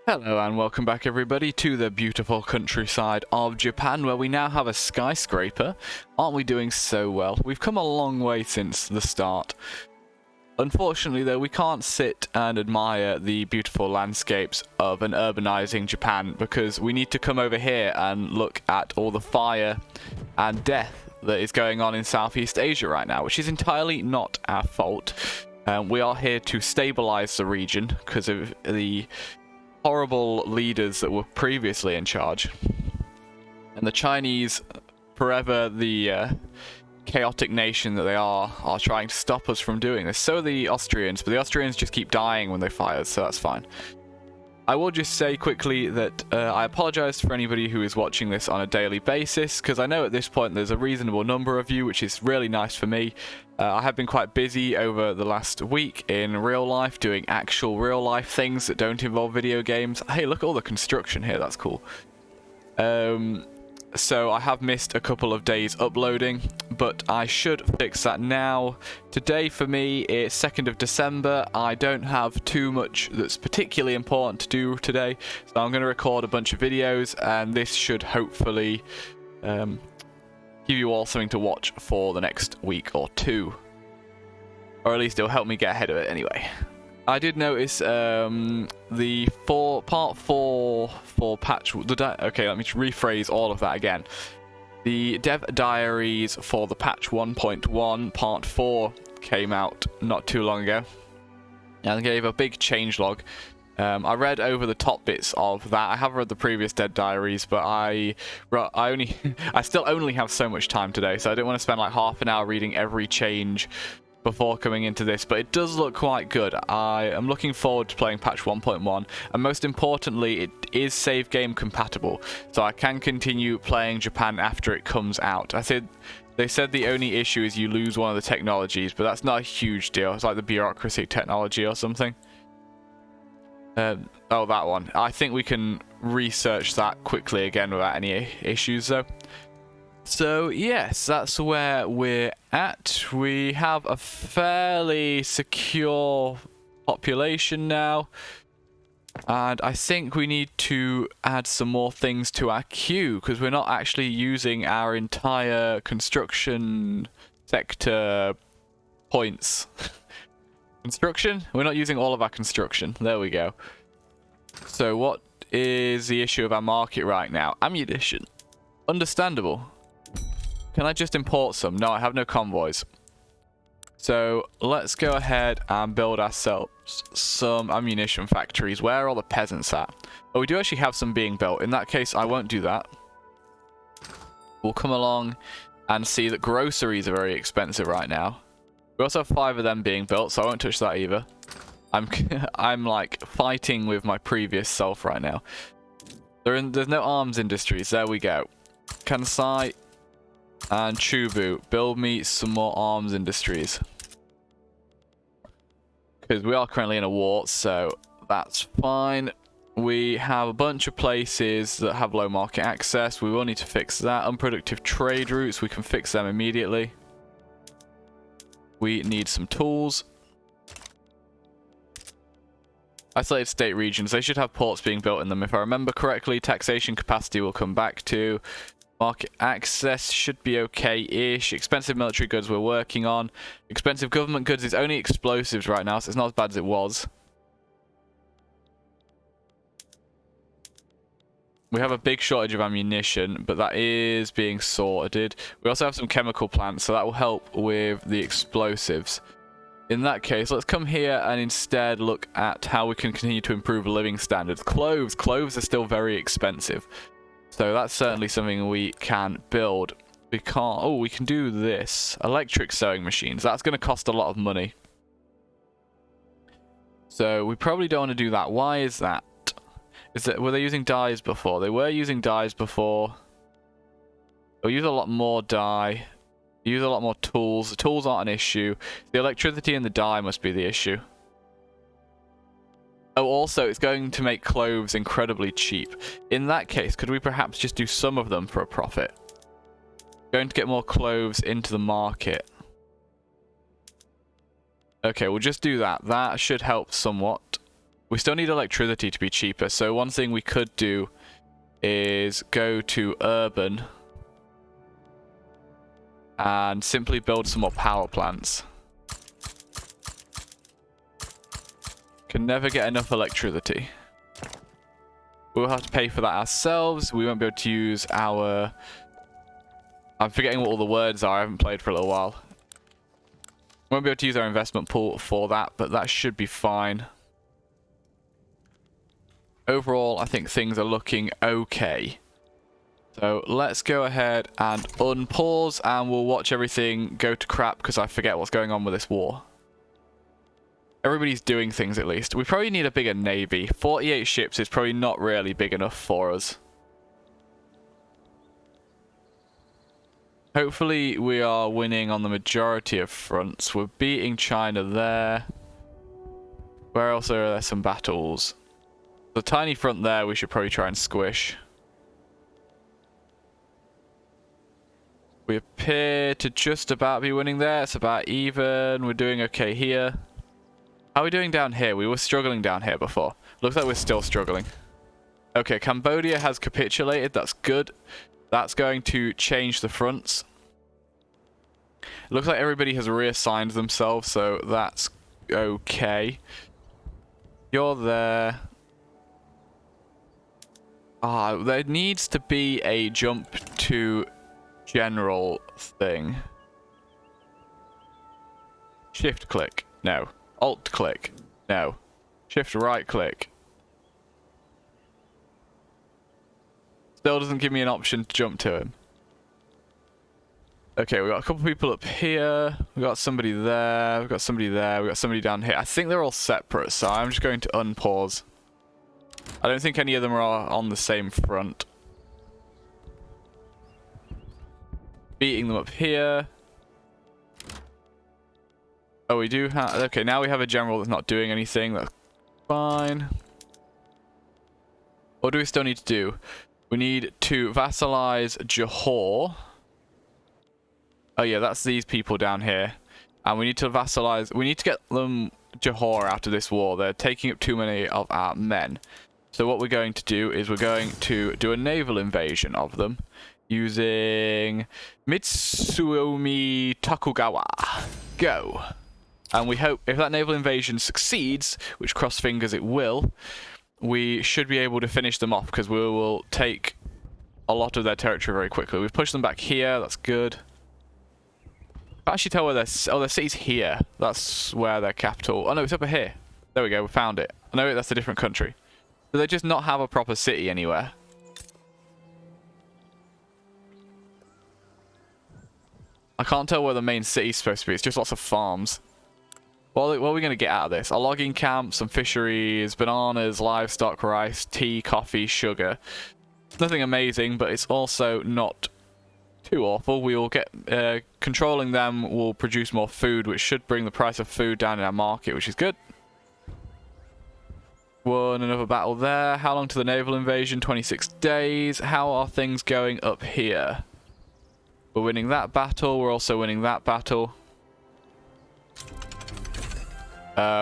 Hello and welcome back everybody to the beautiful countryside of Japan, where we now have a skyscraper. Aren't we doing so well? We've come a long way since the start. Unfortunately though, we can't sit and admire the beautiful landscapes of an urbanizing Japan because we need to come over here and look at all the fire and death that is going on in Southeast Asia right now, which is entirely not our fault. We are here to stabilize the region because of the horrible leaders that were previously in charge, and the Chinese, forever the chaotic nation that they are trying to stop us from doing this. So are the Austrians, but the Austrians just keep dying when they fire, so that's fine. I will just say quickly that I apologize for anybody who is watching this on a daily basis, because I know at this point there's a reasonable number of you, which is really nice for me. I have been quite busy over the last week in real life, doing actual real life things that don't involve video games. Hey, look at all the construction here, that's cool. So I have missed a couple of days uploading, but I should fix that now. Today for me it's 2nd of December. I don't have too much that's particularly important to do today, so I'm going to record a bunch of videos, and this should hopefully give you all something to watch for the next week or two. Or at least it'll help me get ahead of it anyway. I did notice the part 4 for patch... Okay, let me rephrase all of that again. The dev diaries for the patch 1.1 part 4 came out not too long ago, and gave a big changelog. I read over the top bits of that. I have read the previous dev diaries, but I still only have so much time today, so I didn't want to spend like half an hour reading every change before coming into this, but it does look quite good. I am looking forward to playing patch 1.1, and most importantly it is save game compatible, so I can continue playing Japan after it comes out. They said the only issue is you lose one of the technologies, but that's not a huge deal. It's like the bureaucracy technology or something. Oh, that one. I think we can research that quickly again without any issues though. So yes, that's where we're at. We have a fairly secure population now, and I think we need to add some more things to our queue because we're not actually using our entire construction sector points. Construction? We're not using all of our construction. There we go. So what is the issue of our market right now? Ammunition. Understandable. Can I just import some? No, I have no convoys. So let's go ahead and build ourselves some ammunition factories. Where are all the peasants at? Oh, we do actually have some being built. In that case, I won't do that. We'll come along and see that groceries are very expensive right now. We also have 5 of them being built, so I won't touch that either. I'm like fighting with my previous self right now. There's no arms industries. There we go. Kansai and Chubu, build me some more arms industries. Because we are currently in a war, so that's fine. We have a bunch of places that have low market access. We will need to fix that. Unproductive trade routes, we can fix them immediately. We need some tools. Isolated state regions, they should have ports being built in them if I remember correctly. Taxation capacity will come back to. Market access should be okay-ish. Expensive military goods we're working on. Expensive government goods is only explosives right now, so it's not as bad as it was. We have a big shortage of ammunition, but that is being sorted. We also have some chemical plants, so that will help with the explosives. In that case, let's come here and instead look at how we can continue to improve living standards. Cloves. Cloves are still very expensive. So that's certainly something we can build. We can't... Oh, we can do this. Electric sewing machines. That's going to cost a lot of money. So we probably don't want to do that. Why is that? Were they using dyes before? They were using dyes before. They'll use a lot more dye. Use a lot more tools. The tools aren't an issue. The electricity and the dye must be the issue. Oh, also, it's going to make cloves incredibly cheap. In that case, could we perhaps just do some of them for a profit? Going to get more cloves into the market. Okay, we'll just do that. That should help somewhat. We still need electricity to be cheaper, so one thing we could do is go to urban and simply build some more power plants. Can never get enough electricity. We'll have to pay for that ourselves. We won't be able to use our... I'm forgetting what all the words are. I haven't played for a little while. Won't be able to use our investment pool for that, but that should be fine. Overall, I think things are looking okay. So let's go ahead and unpause, and we'll watch everything go to crap because I forget what's going on with this war. Everybody's doing things at least. We probably need a bigger navy. 48 ships is probably not really big enough for us. Hopefully we are winning on the majority of fronts. We're beating China there. Where else are there some battles? The tiny front there we should probably try and squish. We appear to just about be winning there. It's about even. We're doing okay here. How are we doing down here? We were struggling down here before. Looks like we're still struggling. Okay, Cambodia has capitulated. That's good. That's going to change the fronts. Looks like everybody has reassigned themselves, so that's okay. You're there. There needs to be a jump to general thing. Shift click. No. Alt click. No. Shift right click. Still doesn't give me an option to jump to him. Okay, we got a couple people up here. We got somebody there. We got somebody there. We got somebody down here. I think they're all separate, so I'm just going to unpause. I don't think any of them are on the same front. Beating them up here. Oh, we do have... Okay, now we have a general that's not doing anything. That's fine. What do we still need to do? We need to vassalize Johor. Oh yeah, that's these people down here. And we need to vassalize... We need to get them Johor out of this war. They're taking up too many of our men. So what we're going to do is we're going to do a naval invasion of them. Using Mitsuomi Tokugawa. Go. And we hope if that naval invasion succeeds, which cross fingers it will, we should be able to finish them off because we will take a lot of their territory very quickly. We've pushed them back here. That's good. I can't actually tell where their... Oh, their city's here. That's where their capital... Oh, no, it's over here. There we go. We found it. I know that's a different country. Do they just not have a proper city anywhere? I can't tell where the main city's supposed to be. It's just lots of farms. What are we going to get out of this? A logging camp, some fisheries, bananas, livestock, rice, tea, coffee, sugar. Nothing amazing, but it's also not too awful. We will get... controlling them will produce more food, which should bring the price of food down in our market, which is good. Won another battle there. How long to the naval invasion? 26 days. How are things going up here? We're winning that battle. We're also winning that battle.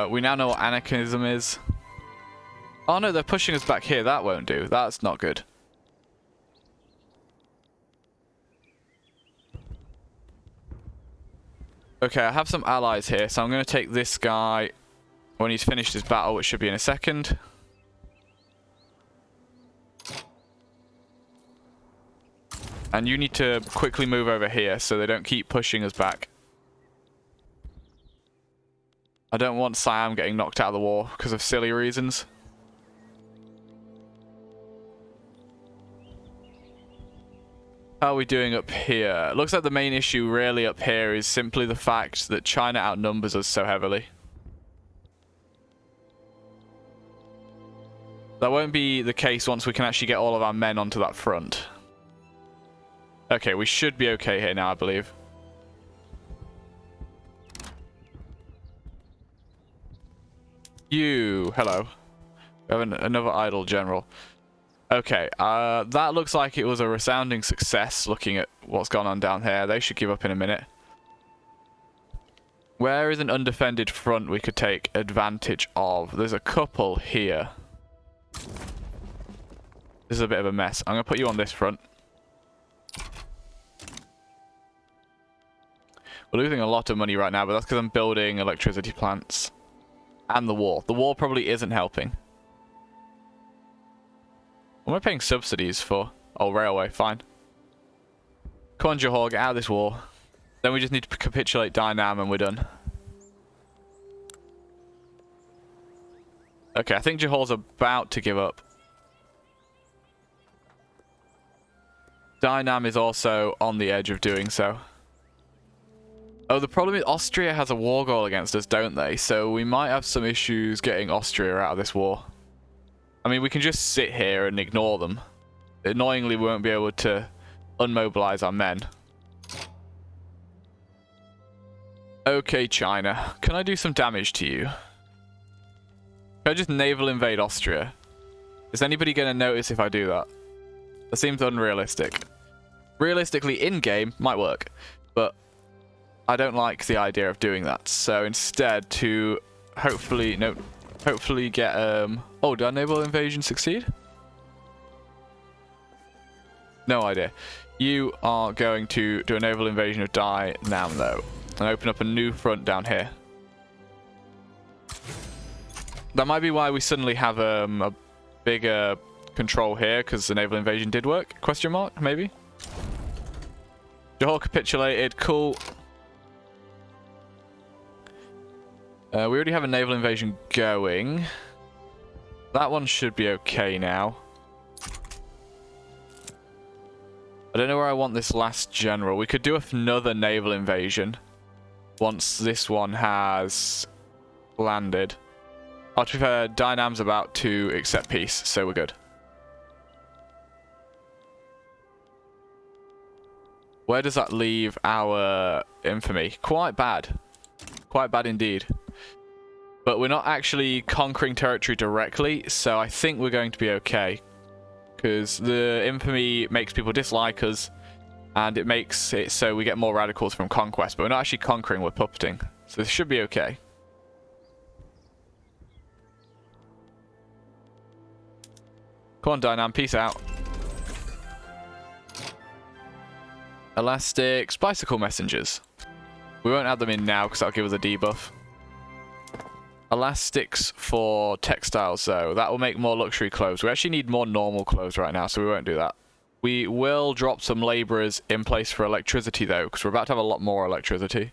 We now know what anarchism is. Oh no, they're pushing us back here. That won't do. That's not good. Okay, I have some allies here, so I'm going to take this guy when he's finished his battle, which should be in a second. And you need to quickly move over here so they don't keep pushing us back. I don't want Siam getting knocked out of the war because of silly reasons. How are we doing up here? Looks like the main issue really up here is simply the fact that China outnumbers us so heavily. That won't be the case once we can actually get all of our men onto that front. Okay, we should be okay here now, I believe. You, hello. We have another idle general. Okay, that looks like it was a resounding success looking at what's gone on down here. They should give up in a minute. Where is an undefended front we could take advantage of? There's a couple here. This is a bit of a mess. I'm going to put you on this front. We're losing a lot of money right now, but that's because I'm building electricity plants. And the war. The war probably isn't helping. What am I paying subsidies for? Oh, railway. Fine. Come on, Johor, get out of this war. Then we just need to capitulate Dynam and we're done. Okay, I think Johor's about to give up. Dynam is also on the edge of doing so. Oh, the problem is Austria has a war goal against us, don't they? So we might have some issues getting Austria out of this war. I mean, we can just sit here and ignore them. Annoyingly, we won't be able to unmobilize our men. Okay, China. Can I do some damage to you? Can I just naval invade Austria? Is anybody going to notice if I do that? That seems unrealistic. Realistically, in-game, might work. But I don't like the idea of doing that. So instead, to hopefully... No, hopefully get... Oh, did our naval invasion succeed? No idea. You are going to do a naval invasion of Dynam, though. And open up a new front down here. That might be why we suddenly have a bigger control here, because the naval invasion did work? Question mark, maybe? Johor capitulated, cool. We already have a naval invasion going. That one should be okay now. I don't know where I want this last general. We could do another naval invasion once this one has landed. Oh, to be fair, Dynam's about to accept peace, so we're good. Where does that leave our infamy? Quite bad. Quite bad indeed. But we're not actually conquering territory directly, so I think we're going to be okay. Because the infamy makes people dislike us, and it makes it so we get more radicals from conquest. But we're not actually conquering, we're puppeting. So this should be okay. Come on, Dynam, peace out. Elastics, bicycle messengers. We won't add them in now because that'll give us a debuff. Elastics for textiles, though. That will make more luxury clothes. We actually need more normal clothes right now, so we won't do that. We will drop some laborers in place for electricity, though, because we're about to have a lot more electricity.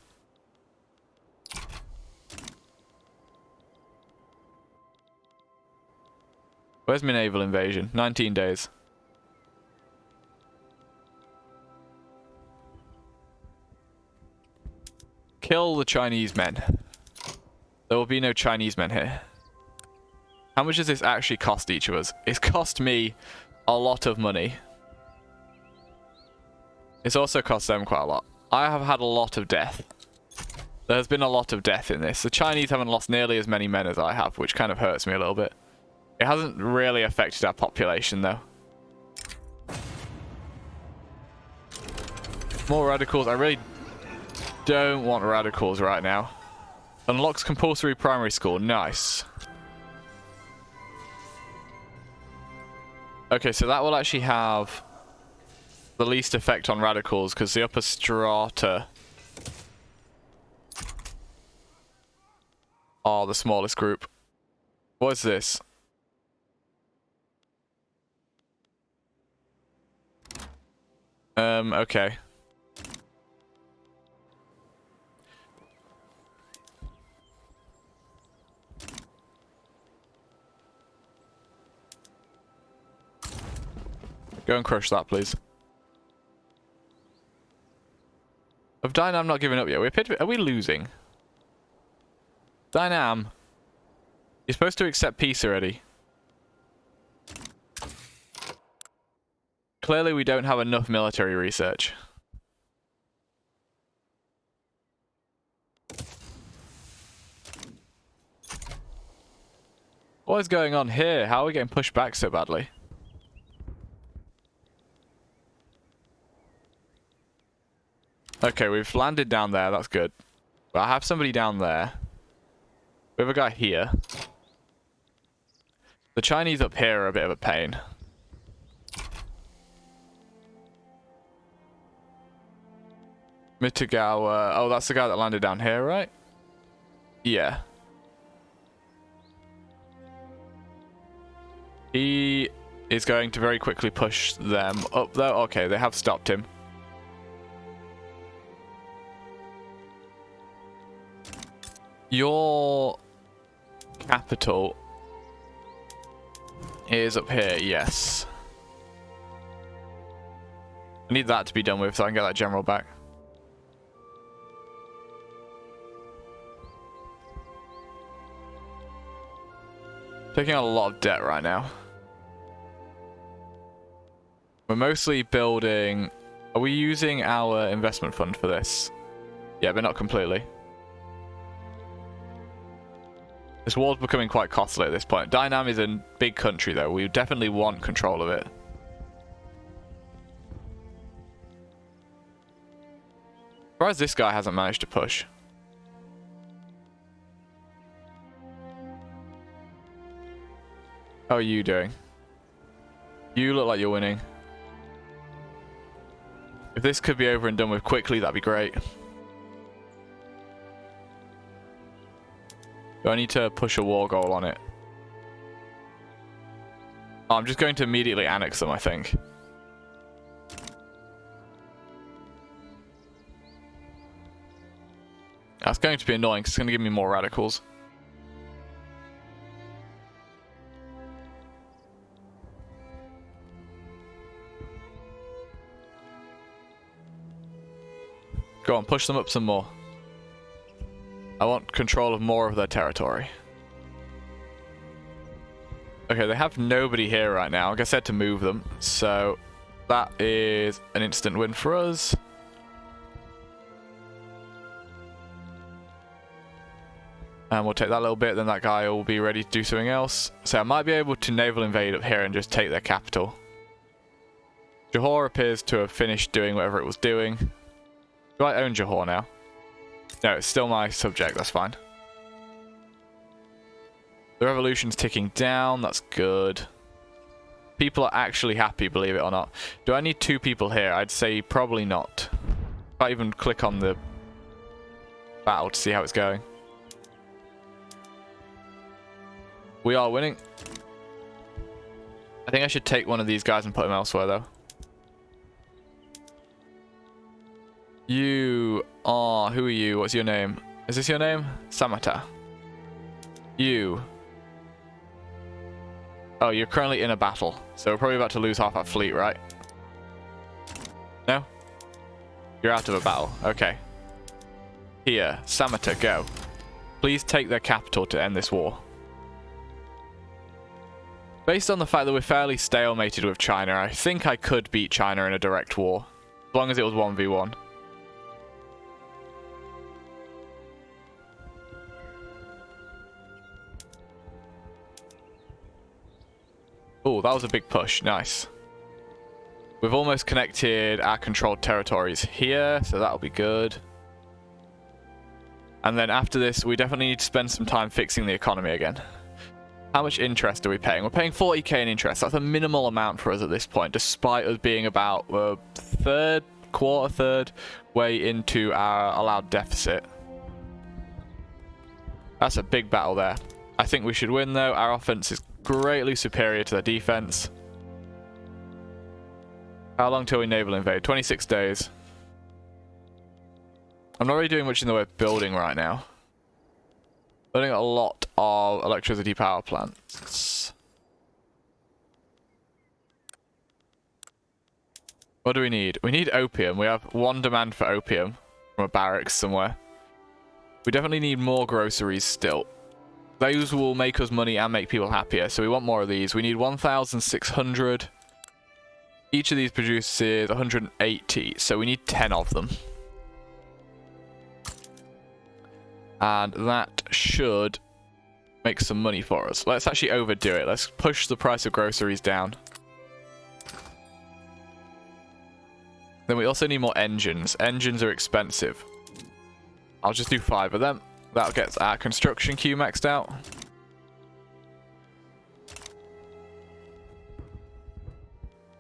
Where's my naval invasion? 19 days. Kill the Chinese men. There will be no Chinese men here. How much does this actually cost each of us? It's cost me a lot of money. It's also cost them quite a lot. I have had a lot of death. There's been a lot of death in this. The Chinese haven't lost nearly as many men as I have, which kind of hurts me a little bit. It hasn't really affected our population, though. More radicals. I really don't want radicals right now. Unlocks compulsory primary school. Nice. Okay, so that will actually have the least effect on radicals because the upper strata are the smallest group. What is this? Okay. Go and crush that, please. Of Dynam not giving up yet. Are we losing? Dynam, you're supposed to accept peace already. Clearly we don't have enough military research. What is going on here? How are we getting pushed back so badly? Okay, we've landed down there. That's good. But I have somebody down there. We have a guy here. The Chinese up here are a bit of a pain. Tokugawa. Oh, that's the guy that landed down here, right? Yeah. He is going to very quickly push them up though. Okay, they have stopped him. Your capital is up here, yes. I need that to be done with so I can get that general back. Taking on a lot of debt right now. We're mostly building... Are we using our investment fund for this? Yeah, but not completely. This war's becoming quite costly at this point. Dynam is a big country though. We definitely want control of it. Surprised this guy hasn't managed to push. How are you doing? You look like you're winning. If this could be over and done with quickly, that'd be great. Do I need to push a war goal on it? Oh, I'm just going to immediately annex them, I think. That's going to be annoying because it's going to give me more radicals. Go on, push them up some more. I want control of more of their territory. Okay, they have nobody here right now. Like I said, to move them. So that is an instant win for us. And we'll take that little bit, then that guy will be ready to do something else. So I might be able to naval invade up here and just take their capital. Johor appears to have finished doing whatever it was doing. Do I own Johor now? No, it's still my subject, that's fine. The revolution's ticking down, that's good. People are actually happy, believe it or not. Do I need 2 people here? I'd say probably not. If I even click on the battle to see how it's going. We are winning. I think I should take one of these guys and put him elsewhere though. You are... Who are you? What's your name? Is this your name? Samata. You. Oh, you're currently in a battle. So we're probably about to lose half our fleet, right? No? You're out of a battle. Okay. Here. Samata, go. Please take their capital to end this war. Based on the fact that we're fairly stalemated with China, I think I could beat China in a direct war. As long as it was 1v1. Oh, that was a big push. Nice. We've almost connected our controlled territories here, so that'll be good. And then after this, we definitely need to spend some time fixing the economy again. How much interest are we paying? We're paying 40k in interest. That's a minimal amount for us at this point, despite us being about a third way into our allowed deficit. That's a big battle there. I think we should win, though. Our offense is greatly superior to their defense. How long till we naval invade? 26 days. I'm not really doing much in the way of building right now. Building a lot of electricity power plants. What do we need? We need opium. We have 1 demand for opium from a barracks somewhere. We definitely need more groceries still. Those will make us money and make people happier, so we want more of these. We need 1,600. Each of these produces 180, so we need 10 of them. And that should make some money for us. Let's actually overdo it. Let's push the price of groceries down. Then we also need more engines. Engines are expensive. I'll just do 5 of them. That gets our construction queue maxed out.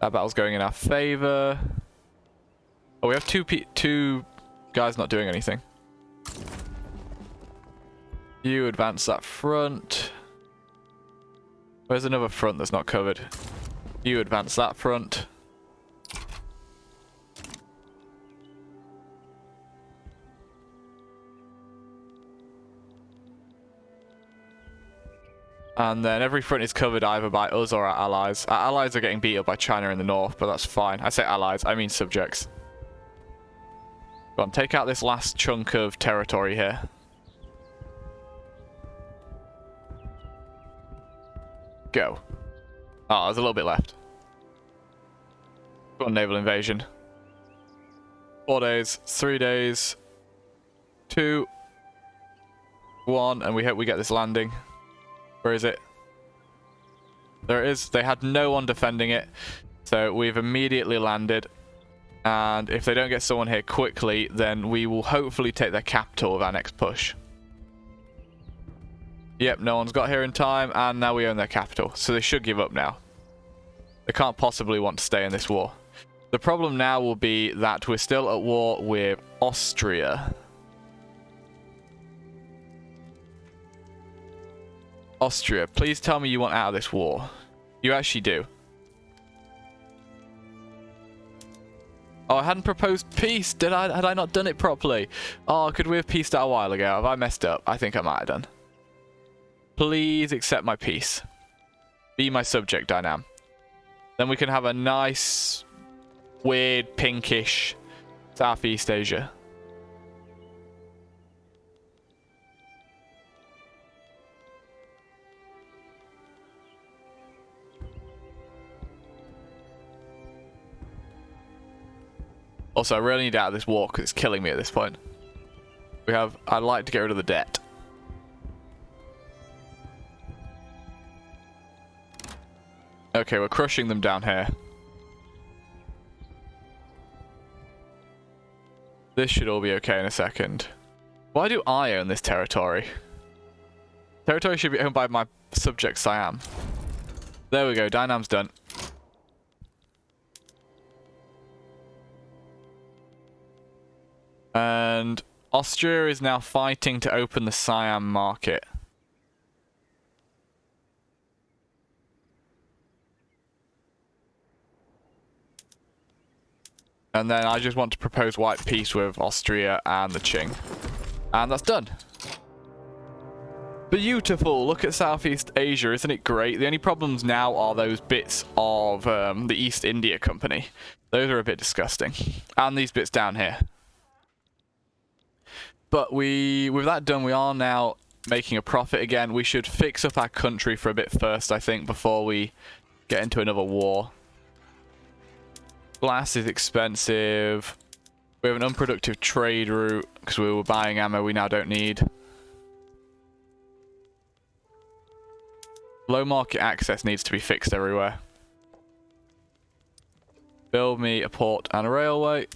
That battle's going in our favor. Oh, we have two guys not doing anything. You advance that front. Where's another front that's not covered? You advance that front. And then every front is covered either by us or our allies. Our allies are getting beat up by China in the north, but that's fine. I say allies, I mean subjects. Go on, take out this last chunk of territory here. Go. Oh, there's a little bit left. Go on, naval invasion. 4 days, 3 days, 2, 1, and we hope we get this landing. Where is it? There it is. They had no one defending it, so we've immediately landed. And if they don't get someone here quickly, then we will hopefully take their capital with our next push. Yep, no one's got here in time, and now we own their capital, so they should give up now. They can't possibly want to stay in this war. The problem now will be that we're still at war with Austria. Austria, please tell me you want out of this war. You actually do. Oh, I hadn't proposed peace. Had I not done it properly? Oh, could we have peaced out a while ago? Have I messed up? I think I might have done. Please accept my peace. Be my subject, Dynam. Then we can have a nice, weird, pinkish Southeast Asia. Also, I really need out of this war because it's killing me at this point. I'd like to get rid of the debt. Okay, we're crushing them down here. This should all be okay in a second. Why do I own this territory? Territory should be owned by my subject Siam. There we go, Dynam's done. And Austria is now fighting to open the Siam market. And then I just want to propose white peace with Austria and the Qing. And that's done. Beautiful. Look at Southeast Asia. Isn't it great? The only problems now are those bits of the East India Company. Those are a bit disgusting. And these bits down here. But with that done, we are now making a profit again. We should fix up our country for a bit first, I think, before we get into another war. Glass is expensive. We have an unproductive trade route because we were buying ammo we now don't need. Low market access needs to be fixed everywhere. Build me a port and a railway.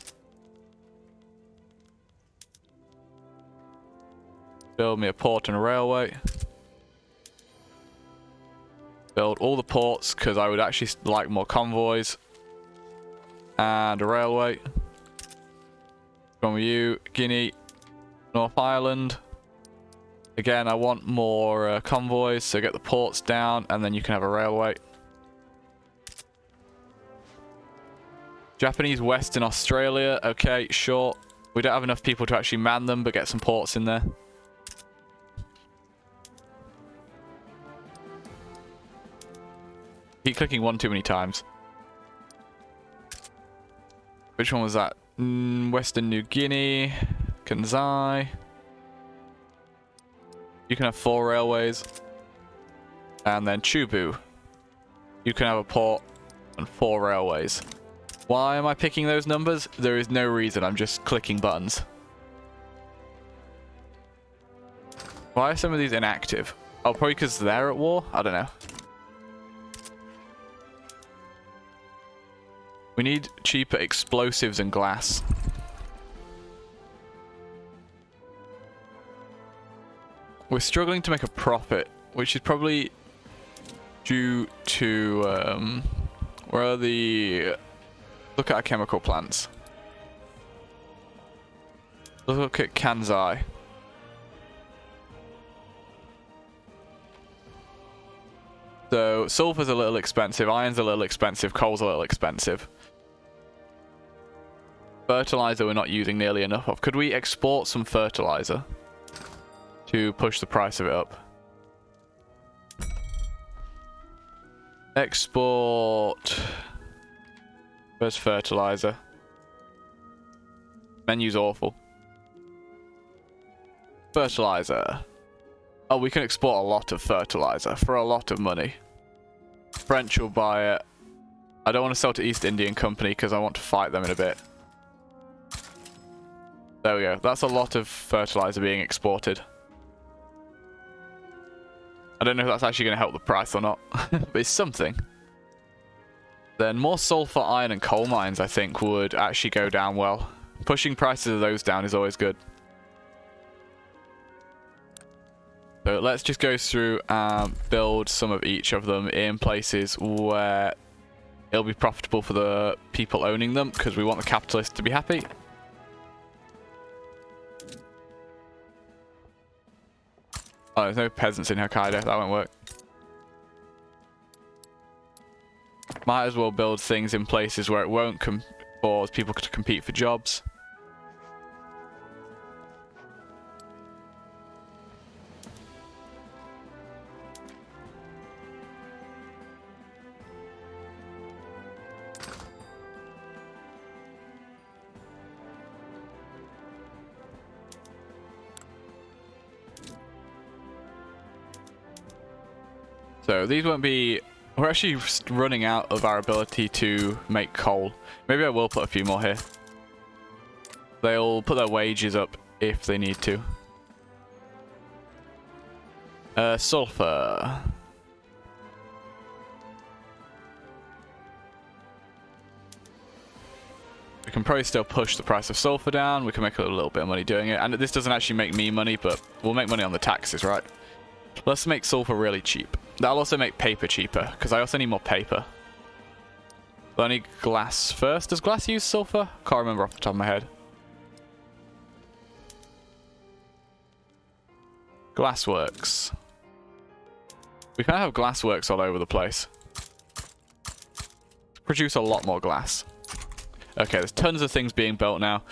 Build me a port and a railway. Build all the ports because I would actually like more convoys. And a railway. From you, Guinea, North Ireland. Again, I want more convoys, so get the ports down, and then you can have a railway. Japanese Western Australia. Okay, sure. We don't have enough people to actually man them, but get some ports in there. Keep clicking one too many times. Which one was that? Western New Guinea, Kansai. You can have 4 railways. And then Chubu. You can have a port and 4 railways. Why am I picking those numbers? There is no reason, I'm just clicking buttons. Why are some of these inactive? Oh, probably because they're at war? I don't know. We need cheaper explosives and glass. we're struggling to make a profit, which is probably due to where are the... Look at our chemical plants. Look at Kansai. So sulfur's a little expensive, iron's a little expensive, coal's a little expensive. Fertilizer we're not using nearly enough of. Could we export some fertilizer to push the price of it up? Export. Where's fertilizer? Menu's awful. Fertilizer. Oh, we can export a lot of fertilizer for a lot of money. French will buy it. I don't want to sell to East Indian Company because I want to fight them in a bit. There we go. That's a lot of fertilizer being exported. I don't know if that's actually going to help the price or not, but it's something. Then more sulfur, iron, and coal mines, I think, would actually go down well. Pushing prices of those down is always good. So let's just go through and build some of each of them in places where it'll be profitable for the people owning them, because we want the capitalists to be happy. Oh, there's no peasants in Hokkaido. That won't work. Might as well build things in places where it won't cause people to compete for jobs. So these won't be... We're actually running out of our ability to make coal. Maybe I will put a few more here. They'll put their wages up if they need to. Sulfur. We can probably still push the price of sulfur down. We can make a little bit of money doing it. And this doesn't actually make me money, but we'll make money on the taxes, right? Let's make sulfur really cheap. That'll also make paper cheaper, because I also need more paper. But I need glass first. Does glass use sulfur? Can't remember off the top of my head. Glassworks. We kind of have glassworks all over the place. Produce a lot more glass. Okay, there's tons of things being built now.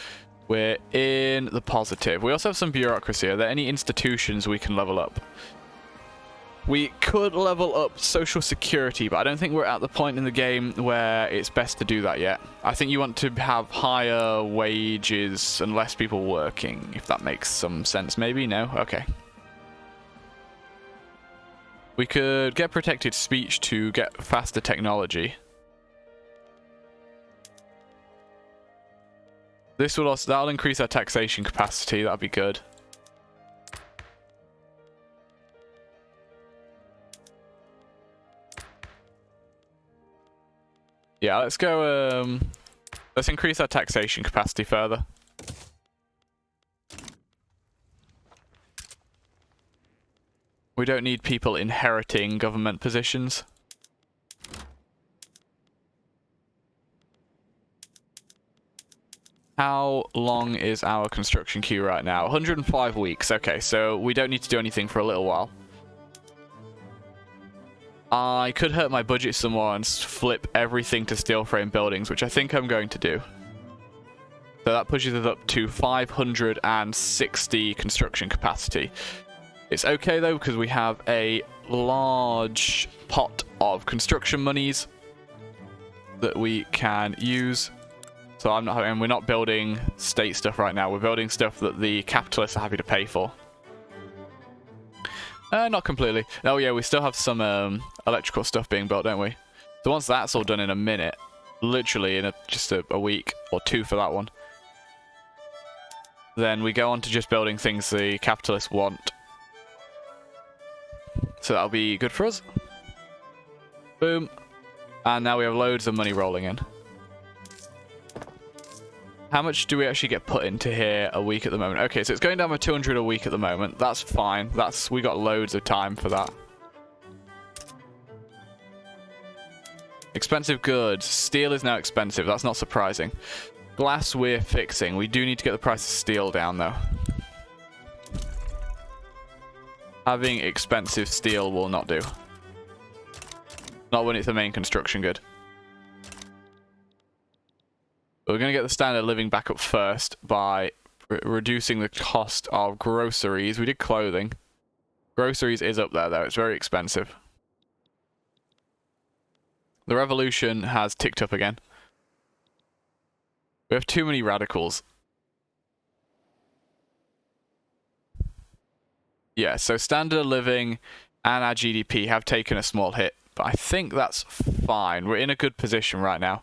We're in the positive. We also have some bureaucracy. Are there any institutions we can level up? We could level up social security, but I don't think we're at the point in the game where it's best to do that yet. I think you want to have higher wages and less people working, if that makes some sense. Maybe? No? Okay. We could get protected speech to get faster technology. This will also, that'll increase our taxation capacity. That'll be good. Yeah, let's go, let's increase our taxation capacity further. We don't need people inheriting government positions. How long is our construction queue right now? 105 weeks. Okay, so we don't need to do anything for a little while. I could hurt my budget some more and flip everything to steel frame buildings, which I think I'm going to do. So that pushes us up to 560 construction capacity. It's okay though, because we have a large pot of construction monies that we can use. So I'm not, and we're not building state stuff right now. We're building stuff that the capitalists are happy to pay for. Not completely. Oh yeah, we still have some electrical stuff being built, don't we? So once that's all done in a minute, literally in just a week or two for that one, then we go on to just building things the capitalists want. So that'll be good for us. Boom. And now we have loads of money rolling in. How much do we actually get put into here a week at the moment? Okay, so it's going down by 200 a week at the moment. That's fine. We got loads of time for that. Expensive goods. Steel is now expensive. That's not surprising. Glass we're fixing. We do need to get the price of steel down, though. Having expensive steel will not do. Not when it's the main construction good. We're going to get the standard of living back up first by reducing the cost of groceries. We did clothing. Groceries is up there, though. It's very expensive. The revolution has ticked up again. We have too many radicals. Yeah, so standard of living and our GDP have taken a small hit, but I think that's fine. We're in a good position right now.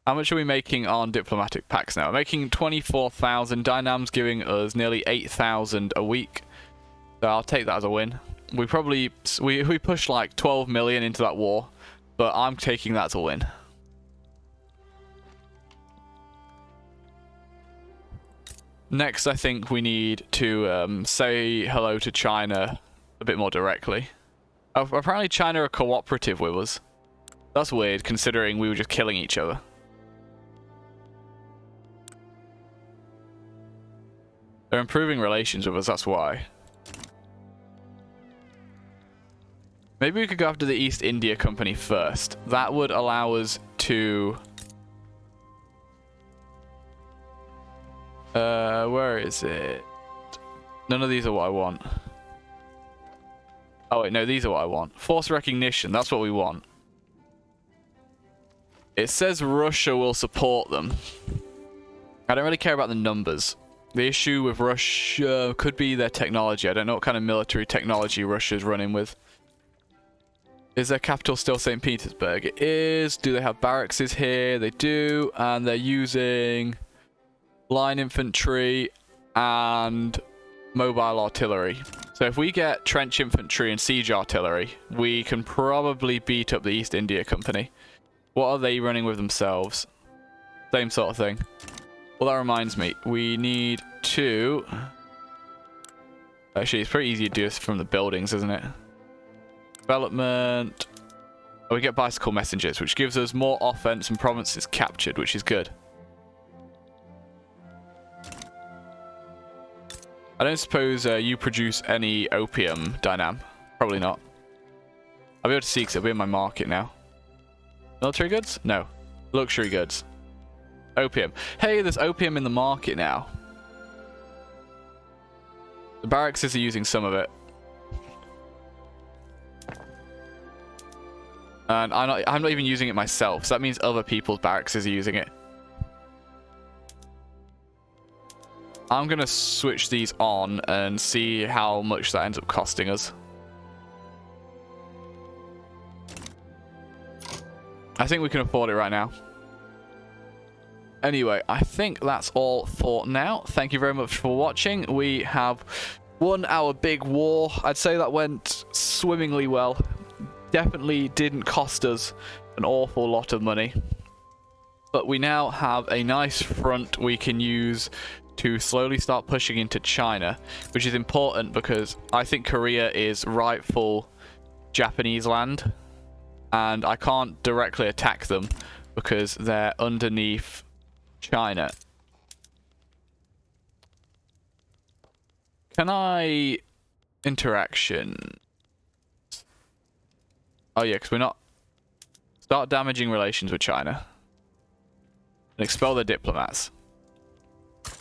How much are we making on diplomatic pacts now? We're making 24,000. Dynam's giving us nearly 8,000 a week. So I'll take that as a win. We pushed like 12 million into that war, but I'm taking that as a win. Next, I think we need to say hello to China a bit more directly. Apparently China are cooperative with us. That's weird, considering we were just killing each other. They're improving relations with us, that's why. Maybe we could go after the East India Company first. That would allow us to... where is it? None of these are what I want. Oh wait, no, these are what I want. Force recognition, that's what we want. It says Russia will support them. I don't really care about the numbers. The issue with Russia could be their technology. I don't know what kind of military technology Russia's running with. Is their capital still St. Petersburg? It is. Do they have barracks here? They do. And they're using line infantry and mobile artillery. So if we get trench infantry and siege artillery, we can probably beat up the East India Company. What are they running with themselves? Same sort of thing. Well, that reminds me. We need to... Actually, it's pretty easy to do this from the buildings, isn't it? Development. Oh, we get bicycle messengers, which gives us more offense and provinces captured, which is good. I don't suppose you produce any opium, Dynam. Probably not. I'll be able to see because it'll be in my market now. Military goods? No. Luxury goods. Opium. Hey, there's opium in the market now. The barracks are using some of it. And I'm not even using it myself, so that means other people's barracks are using it. I'm going to switch these on and see how much that ends up costing us. I think we can afford it right now. Anyway, I think that's all for now. Thank you very much for watching. We have won our big war. I'd say that went swimmingly well. Definitely didn't cost us an awful lot of money. But we now have a nice front we can use to slowly start pushing into China, which is important because I think Korea is rightful Japanese land. And I can't directly attack them because they're underneath China. Can I... Interaction... Oh yeah, because we're not... Start damaging relations with China. And expel their diplomats.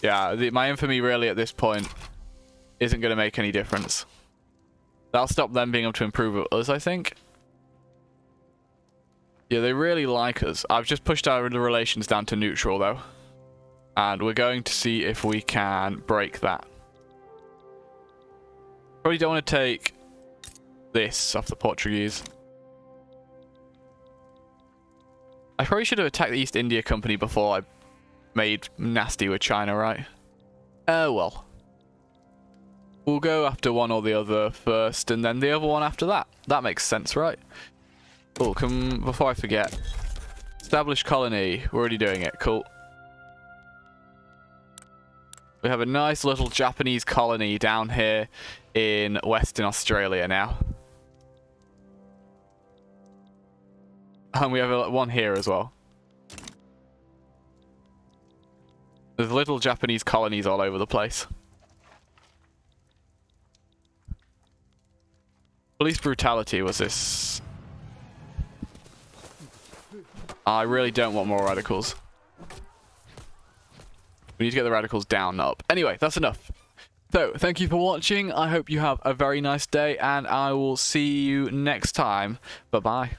Yeah, my infamy really at this point isn't going to make any difference. That'll stop them being able to improve with us, I think. Yeah, they really like us. I've just pushed our relations down to neutral, though. And we're going to see if we can break that. Probably don't want to take this off the Portuguese. I probably should have attacked the East India Company before I made nasty with China, right? Oh well. We'll go after one or the other first, and then the other one after that. That makes sense, right? Cool, before I forget. Establish colony. We're already doing it. Cool. We have a nice little Japanese colony down here in Western Australia now. And we have one here as well. There's little Japanese colonies all over the place. Police brutality was this. I really don't want more radicals. We need to get the radicals down, not up. Anyway, that's enough. So, thank you for watching. I hope you have a very nice day, and I will see you next time. Bye-bye.